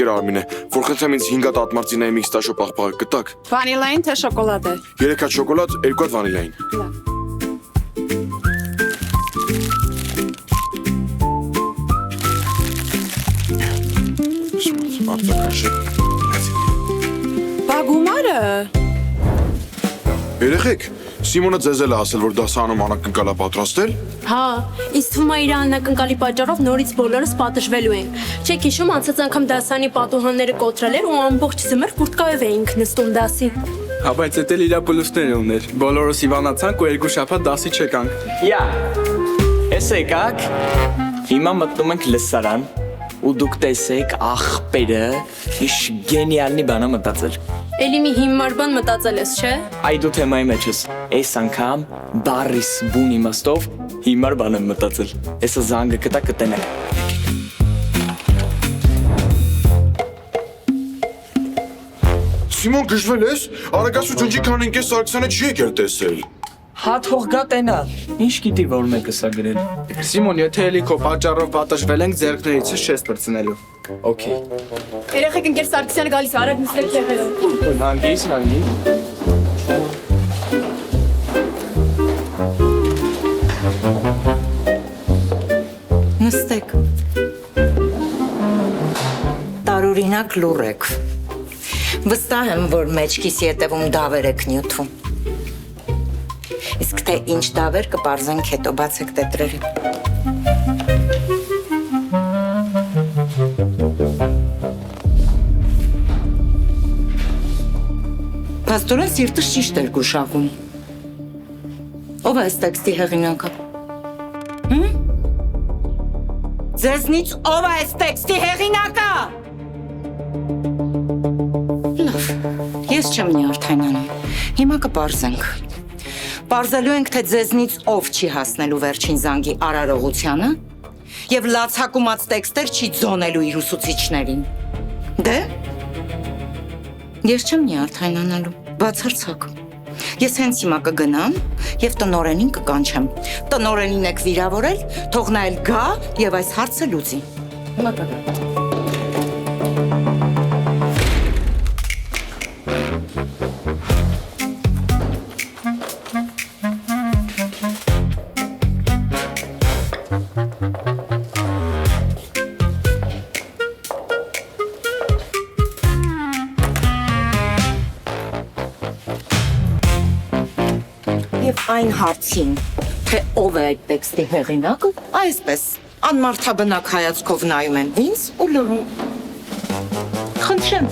ընկեր Արմին է, որ խնդրեմ ինձ 5 հատ ատմարցինայի միքստաշո պաղպաղը կտակ։ Վանիլային թե շոկոլադե։ 3 հատ շոկոլադ, 2 հատ վանիլային։ Բա գումարը։ Երեխեք, Սիմոնը ձեզ էլ է ասել, որ դասարանում անակնկալ է պատրաստել։ Հա, ինձ թվում է իր անակնկալի պատճառով նորից բոլորս պատժվելու ենք։ Չեք հիշում, անցած անգամ դասանի պատուհանները կոտրել էր ու ամբողջ ձմեռ կուրտկայով էինք նստում դասի։ Հա, բայց էդ էլ իրա պլուսները ուներ։ Բոլորս իվանացանք ու 2 շաբաթ դասի չեկանք։ Յա, էս եկաք, հիմա մտնում ենք լսարան ու դուք տեսեք ախպերը ինչ գենիալնի բան է մտածել։ Էլի մի հիմար բան մտածել ես, չէ։ Այ դու թեմայի մեջ ես, այս անգամ բարիս բուն իմաստով հիմար բան եմ մտածել։ Էսը զանգը կտա կտենեք։ Սիմոն գժվել ես, արագասու ջնջի քան ինքես Սարգսյանը չի եկել տեսել։ Հա թող գա տենա, ինչ գիտի որ մեկը սա գրել։ Սիմոն, եթե էլի քո պատճառով պատժվել ենք, ձեռքներիցս չես բրցնելու։ Okay։ Երեխեք ընկեր Սարգսյանը գալիս է, արագ նստեք եղել։ Հանգիս։ Նստեք։ Տարօրինակ լուռ եք։ Վստահ եմ, որ մեջքիս ետևում դավեր եք նյութում։ Իսկ թե ինչ դավեր կպարզենք հետո, բացեք տետրերը։ Պաստորեն սիրտս ճիշտ էր գուշակում։ Ով է այս տեքստի հեղինակը։ Ձեզնից ով է այս տեքստի հեղինակը։ Լավ, ես չեմ նյարդայնանում, հիմա կպարզենք։ Պարզելու ենք, թե ձեզնից ով չի հասնելու վերջին զանգի արարողությանը և լացակումած տեքստեր չի ձոնելու իր ուսուցիչներին։ Դե, ես չեմ նյարդայնանալու, բացարձակ։ Ես հենց հիմա կգնամ և տնօրենին կկանչեմ։ Տնօրենին եք վիրավորել, թող նա էլ գա և այս հարցը լուծի։ Հիմա կգա։ Եվ այն հարցին, թե ով է այդ տեքստի հեղինակը, այսպես, անմարդաբնակ հայացքով նայում են ինձ ու լռում։ Խնդրեմ։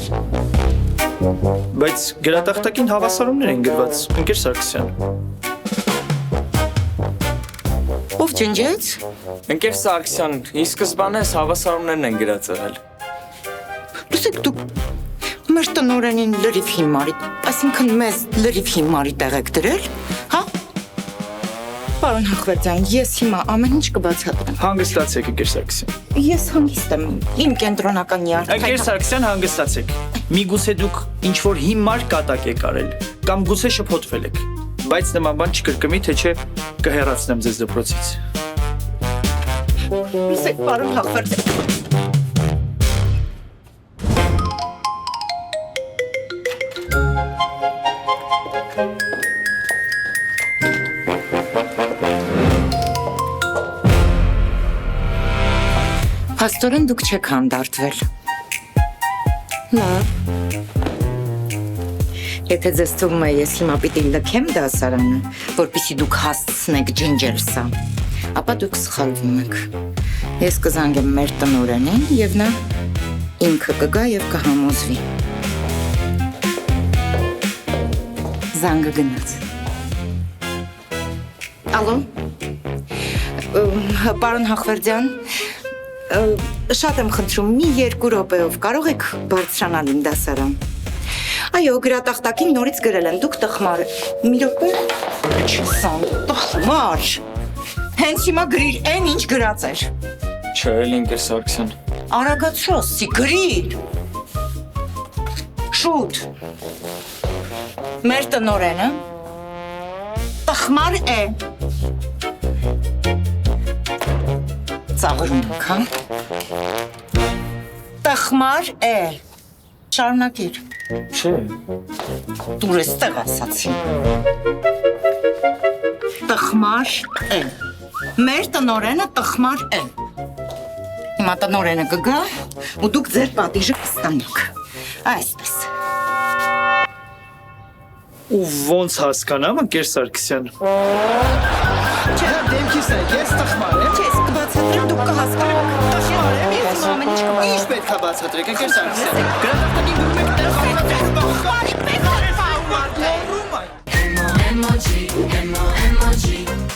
Բայց գրատախտակին հավասարումներ են գրված, ընկեր Սարգսյան։ Ով ջնջեց։ Ընկեր Սարգսյան, ի սկզբանե հավասարումներն են գրած եղել։ Լսեք դուք մեր տնօրենին լրիվ հիմարի, այսինքն մեզ լրիվ հիմարի տեղ եք դրել, հա։ Պարոն Հախվերդյան, ես հիմա ամեն ինչ կբացատրեմ։ Հանգստացեք, ընկեր Սարգսյան։ Ես հանգիստ եմ, իմ կենտրոնական նյարդային։ Ընկեր Սարգսյան, հանգստացեք։ Միգուցե դուք ինչ-որ հիմար կատակ եք արել, կամ գուցե շփոթվել եք, բայց նման բան չկրկնի, թե չէ կհեռացնեմ ձեզ դպրոցից։ Լսեք, պարոն Հախվերդյան։ Փաստորեն դուք չեք հանդարտվել։ Լավ։ Եթե ձեզ թվում է, ես հիմա պիտի լքեմ դասարանը, որպեսզի դուք հասցնեք ջնջել սա, ապա դուք սխալվում եք։ Ես կզանգեմ մեր տնօրենին և նա ինքը կգա և կհամոզվի։ Զանգը գնաց։ Ալո։ Պարոն Հախվերդյան, շատ եմ խնդրում, մի 2 րոպեով կարող եք բարձրանալ իմ դասարան։ Այո, գրատախտակին նորից գրել են, դուք տխմար։ Մի րոպե։ Չսան, տխմար։ Հենց հիմա գրիր այն, ինչ գրած էր։ Չէ, ընկեր Սարգսյան։ Արագացրոսի, գրիր։ Շուտ։ Մեր տնօրենը տխմար է։ Ծաղրում եք, հա։ Տխմար է։ Շարունակիր։ Չէ։ Դուր էստեղ ասացի։ Տխմար է։ Մեր տնորենը տխմար է։ Հիմա տնորենը կգա ու դուք ձեր պատիժը կստանաք։ Այսպես։ Ու ոնց հասկանամ, ընկեր Սարգսյան։ Չէ, Դեմքիս է, ես տխմար եմ։ Չէ, ես կբացատրեմ, դուք կհասկանաք։ Տխմար եմ, ես իմ ամեն ինչ կբացատրեմ։ Ինչ պետք է բացատրեք, ընկեր Սարգսյան։ Գրադարանի դու մեկ տխմար եք։ Emoji, emoji, emoji.